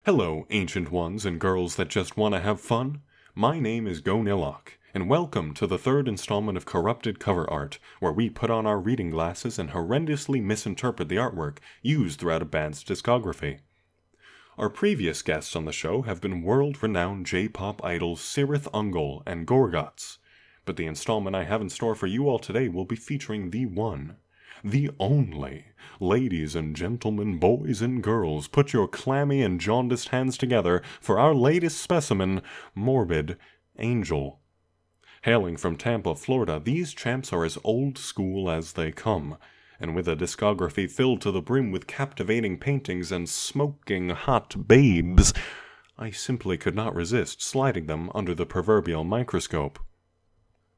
Hello, ancient ones and girls that just want to have fun. My name is Goniloc, and welcome to the third installment of Corrupted Cover Art, where we put on our reading glasses and horrendously misinterpret the artwork used throughout a band's discography. Our previous guests on the show have been world-renowned J-pop idols Cirith Ungol and Gorguts, but the installment I have in store for you all today will be featuring the one, the only. Ladies and gentlemen, boys and girls, put your clammy and jaundiced hands together for our latest specimen, Morbid Angel. Hailing from Tampa, Florida, these champs are as old school as they come, and with a discography filled to the brim with captivating paintings and smoking hot babes, I simply could not resist sliding them under the proverbial microscope.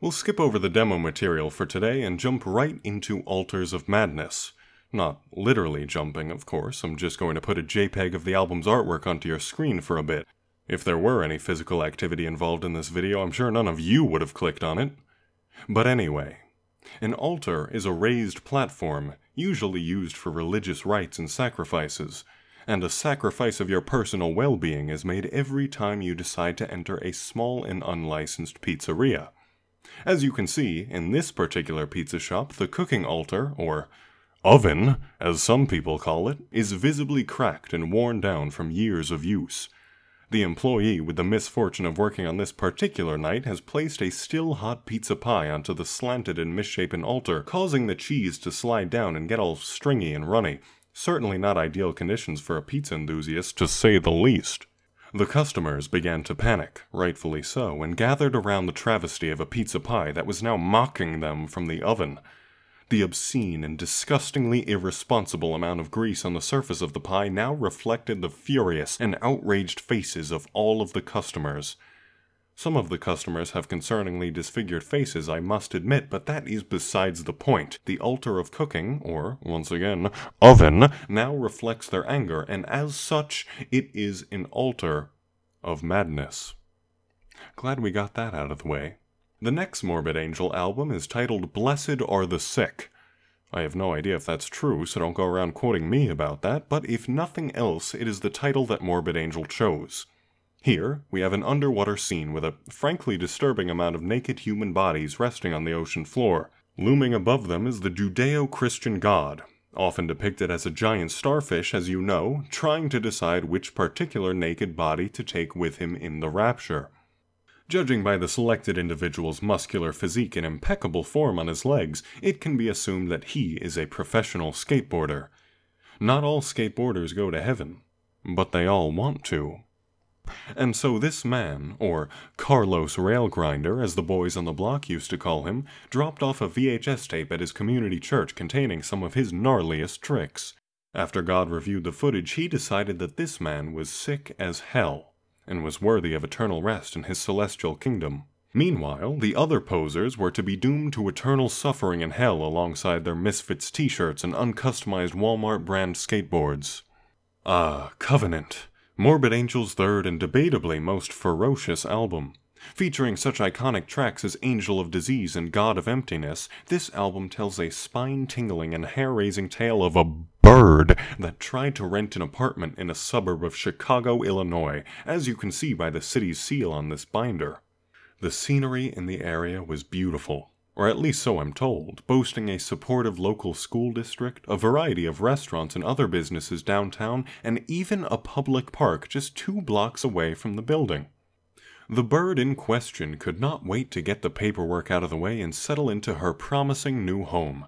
We'll skip over the demo material for today and jump right into Altars of Madness. Not literally jumping, of course, I'm just going to put a JPEG of the album's artwork onto your screen for a bit. If there were any physical activity involved in this video, I'm sure none of you would have clicked on it. But anyway, an altar is a raised platform, usually used for religious rites and sacrifices, and a sacrifice of your personal well-being is made every time you decide to enter a small and unlicensed pizzeria. As you can see, in this particular pizza shop, the cooking altar, or oven, as some people call it, is visibly cracked and worn down from years of use. The employee with the misfortune of working on this particular night has placed a still-hot pizza pie onto the slanted and misshapen altar, causing the cheese to slide down and get all stringy and runny. Certainly not ideal conditions for a pizza enthusiast, to say the least. The customers began to panic, rightfully so, and gathered around the travesty of a pizza pie that was now mocking them from the oven. The obscene and disgustingly irresponsible amount of grease on the surface of the pie now reflected the furious and outraged faces of all of the customers. Some of the customers have concerningly disfigured faces, I must admit, but that is besides the point. The altar of cooking, or, once again, oven, now reflects their anger, and as such, it is an altar of madness. Glad we got that out of the way. The next Morbid Angel album is titled Blessed Are the Sick. I have no idea if that's true, so don't go around quoting me about that, but if nothing else, it is the title that Morbid Angel chose. Here, we have an underwater scene with a frankly disturbing amount of naked human bodies resting on the ocean floor. Looming above them is the Judeo-Christian god, often depicted as a giant starfish, as you know, trying to decide which particular naked body to take with him in the rapture. Judging by the selected individual's muscular physique and impeccable form on his legs, it can be assumed that he is a professional skateboarder. Not all skateboarders go to heaven, but they all want to. And so this man, or Carlos Railgrinder, as the boys on the block used to call him, dropped off a VHS tape at his community church containing some of his gnarliest tricks. After God reviewed the footage, he decided that this man was sick as hell, and was worthy of eternal rest in his celestial kingdom. Meanwhile, the other posers were to be doomed to eternal suffering in hell alongside their Misfits t-shirts and uncustomized Walmart brand skateboards. Covenant. Morbid Angel's third and debatably most ferocious album. Featuring such iconic tracks as Angel of Disease and God of Emptiness, this album tells a spine-tingling and hair-raising tale of a bird that tried to rent an apartment in a suburb of Chicago, Illinois, as you can see by the city's seal on this binder. The scenery in the area was beautiful, or at least so I'm told, boasting a supportive local school district, a variety of restaurants and other businesses downtown, and even a public park just 2 blocks away from the building. The bird in question could not wait to get the paperwork out of the way and settle into her promising new home.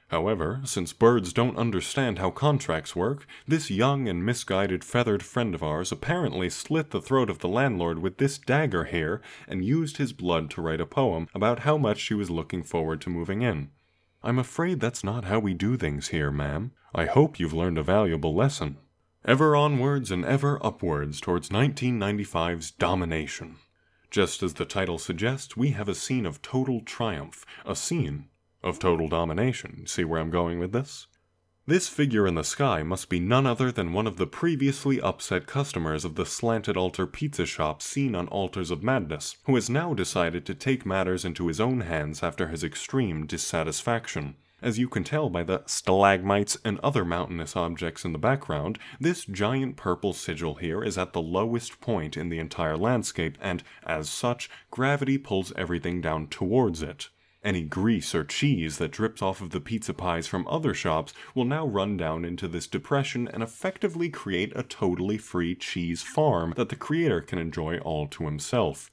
However, since birds don't understand how contracts work, this young and misguided feathered friend of ours apparently slit the throat of the landlord with this dagger here and used his blood to write a poem about how much she was looking forward to moving in. I'm afraid that's not how we do things here, ma'am. I hope you've learned a valuable lesson. Ever onwards and ever upwards towards 1995's Domination. Just as the title suggests, we have a scene of total triumph, a scene of total domination. See where I'm going with this? This figure in the sky must be none other than one of the previously upset customers of the slanted altar pizza shop seen on Altars of Madness, who has now decided to take matters into his own hands after his extreme dissatisfaction. As you can tell by the stalagmites and other mountainous objects in the background, this giant purple sigil here is at the lowest point in the entire landscape, and, as such, gravity pulls everything down towards it. Any grease or cheese that drips off of the pizza pies from other shops will now run down into this depression and effectively create a totally free cheese farm that the creator can enjoy all to himself.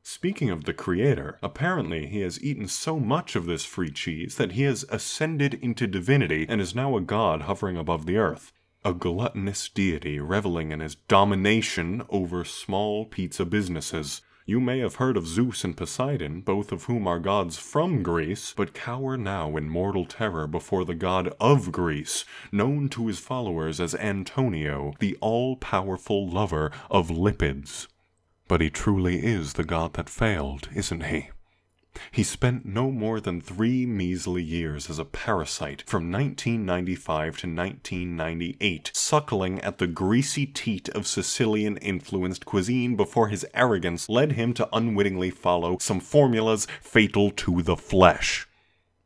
Speaking of the creator, apparently he has eaten so much of this free cheese that he has ascended into divinity and is now a god hovering above the earth. A gluttonous deity reveling in his domination over small pizza businesses. You may have heard of Zeus and Poseidon, both of whom are gods from Greece, but cower now in mortal terror before the god of Greece, known to his followers as Antonio, the all-powerful lover of lipids. But he truly is the god that failed, isn't he? He spent no more than 3 measly years as a parasite from 1995 to 1998, suckling at the greasy teat of Sicilian-influenced cuisine before his arrogance led him to unwittingly follow some formulas fatal to the flesh.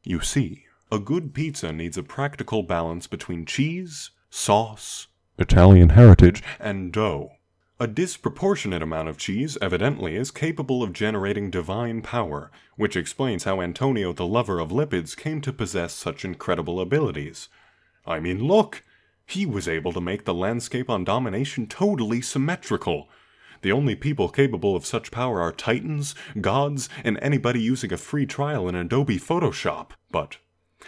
You see, a good pizza needs a practical balance between cheese, sauce, Italian heritage, and dough. A disproportionate amount of cheese, evidently, is capable of generating divine power, which explains how Antonio the lover of lipids came to possess such incredible abilities. I mean, look! He was able to make the landscape on Domination totally symmetrical. The only people capable of such power are titans, gods, and anybody using a free trial in Adobe Photoshop. But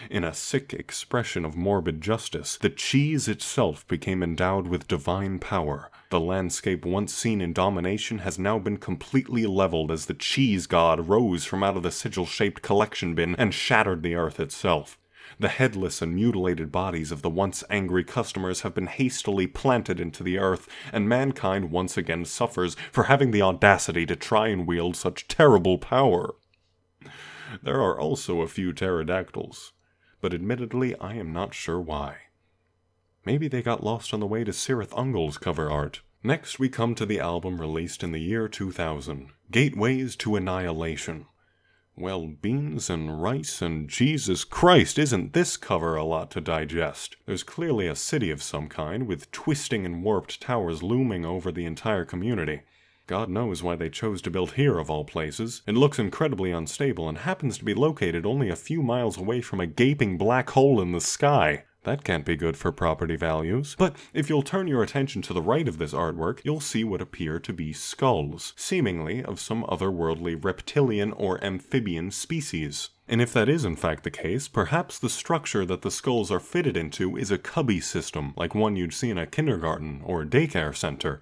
in a sick expression of morbid justice, the cheese itself became endowed with divine power. The landscape once seen in Domination has now been completely leveled as the cheese god rose from out of the sigil-shaped collection bin and shattered the earth itself. The headless and mutilated bodies of the once angry customers have been hastily planted into the earth, and mankind once again suffers for having the audacity to try and wield such terrible power. There are also a few pterodactyls, but admittedly I am not sure why. Maybe they got lost on the way to Cirith Ungol's cover art. Next we come to the album released in the year 2000, Gateways to Annihilation. Well, beans and rice and Jesus Christ, isn't this cover a lot to digest? There's clearly a city of some kind, with twisting and warped towers looming over the entire community. God knows why they chose to build here of all places. It looks incredibly unstable and happens to be located only a few miles away from a gaping black hole in the sky. That can't be good for property values. But if you'll turn your attention to the right of this artwork, you'll see what appear to be skulls, seemingly of some otherworldly reptilian or amphibian species. And if that is in fact the case, perhaps the structure that the skulls are fitted into is a cubby system, like one you'd see in a kindergarten or daycare center.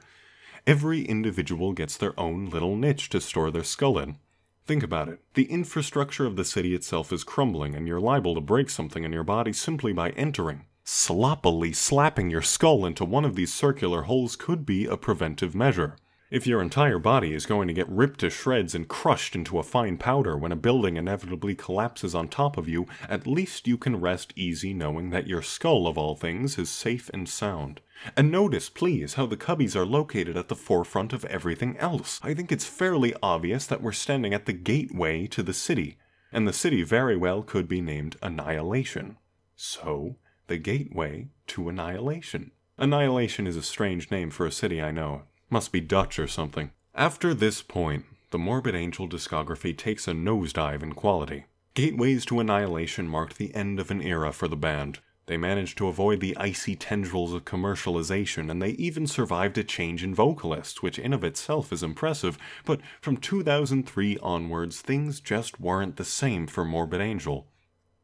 Every individual gets their own little niche to store their skull in. Think about it. The infrastructure of the city itself is crumbling, and you're liable to break something in your body simply by entering. Sloppily slapping your skull into one of these circular holes could be a preventive measure. If your entire body is going to get ripped to shreds and crushed into a fine powder when a building inevitably collapses on top of you, at least you can rest easy knowing that your skull, of all things, is safe and sound. And notice, please, how the cubbies are located at the forefront of everything else. I think it's fairly obvious that we're standing at the gateway to the city, and the city very well could be named Annihilation. So, the gateway to Annihilation. Annihilation is a strange name for a city, I know. Must be Dutch or something. After this point, the Morbid Angel discography takes a nosedive in quality. Gateways to Annihilation marked the end of an era for the band. They managed to avoid the icy tendrils of commercialization, and they even survived a change in vocalists, which in of itself is impressive, but from 2003 onwards, things just weren't the same for Morbid Angel.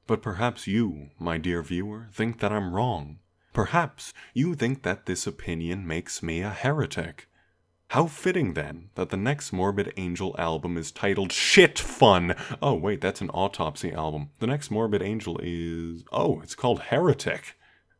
But perhaps you, my dear viewer, think that I'm wrong. Perhaps you think that this opinion makes me a heretic. How fitting, then, that the next Morbid Angel album is titled Shit Fun! Oh, wait, that's an Autopsy album. The next Morbid Angel is... oh, it's called Heretic.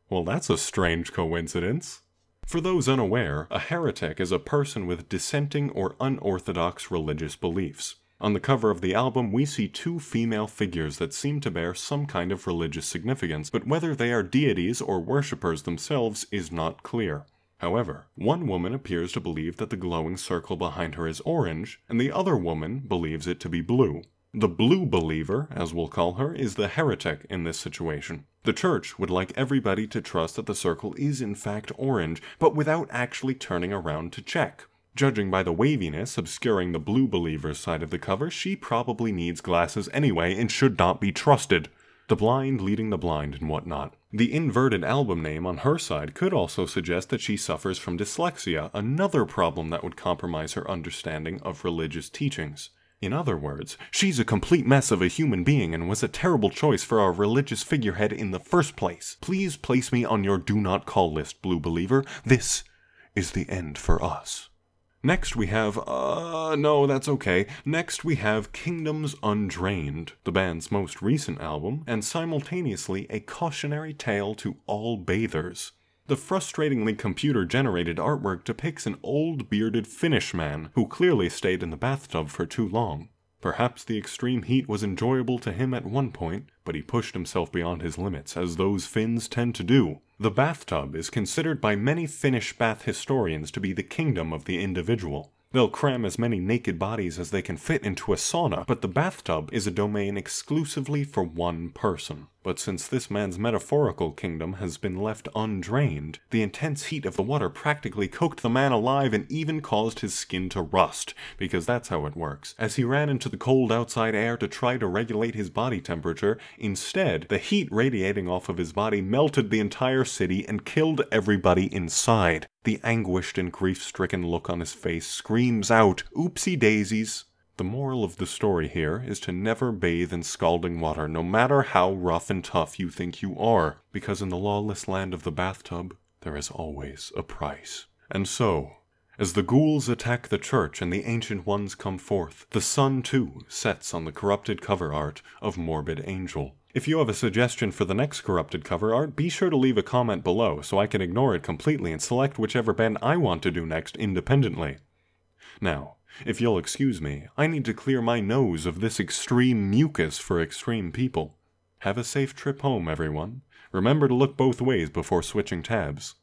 Well, that's a strange coincidence. For those unaware, a heretic is a person with dissenting or unorthodox religious beliefs. On the cover of the album, we see 2 female figures that seem to bear some kind of religious significance, but whether they are deities or worshippers themselves is not clear. However, one woman appears to believe that the glowing circle behind her is orange, and the other woman believes it to be blue. The blue believer, as we'll call her, is the heretic in this situation. The church would like everybody to trust that the circle is in fact orange, but without actually turning around to check. Judging by the waviness obscuring the blue believer's side of the cover, she probably needs glasses anyway and should not be trusted. The blind leading the blind and whatnot. The inverted album name on her side could also suggest that she suffers from dyslexia, another problem that would compromise her understanding of religious teachings. In other words, she's a complete mess of a human being and was a terrible choice for our religious figurehead in the first place. Please place me on your do not call list, blue believer. This is the end for us. Next we have, no, that's okay. Next we have Kingdoms Undrained, the band's most recent album, and simultaneously a cautionary tale to all bathers. The frustratingly computer-generated artwork depicts an old bearded Finnish man who clearly stayed in the bathtub for too long. Perhaps the extreme heat was enjoyable to him at one point, but he pushed himself beyond his limits, as those Finns tend to do. The bathtub is considered by many Finnish bath historians to be the kingdom of the individual. They'll cram as many naked bodies as they can fit into a sauna, but the bathtub is a domain exclusively for one person. But since this man's metaphorical kingdom has been left undrained, the intense heat of the water practically cooked the man alive and even caused his skin to rust, because that's how it works. As he ran into the cold outside air to try to regulate his body temperature, instead, the heat radiating off of his body melted the entire city and killed everybody inside. The anguished and grief-stricken look on his face screams out, "Oopsie daisies!" The moral of the story here is to never bathe in scalding water, no matter how rough and tough you think you are, because in the lawless land of the bathtub, there is always a price. And so, as the ghouls attack the church and the ancient ones come forth, the sun too sets on the corrupted cover art of Morbid Angel. If you have a suggestion for the next corrupted cover art, be sure to leave a comment below so I can ignore it completely and select whichever band I want to do next independently. Now, if you'll excuse me, I need to clear my nose of this extreme mucus for extreme people. Have a safe trip home, everyone. Remember to look both ways before switching tabs.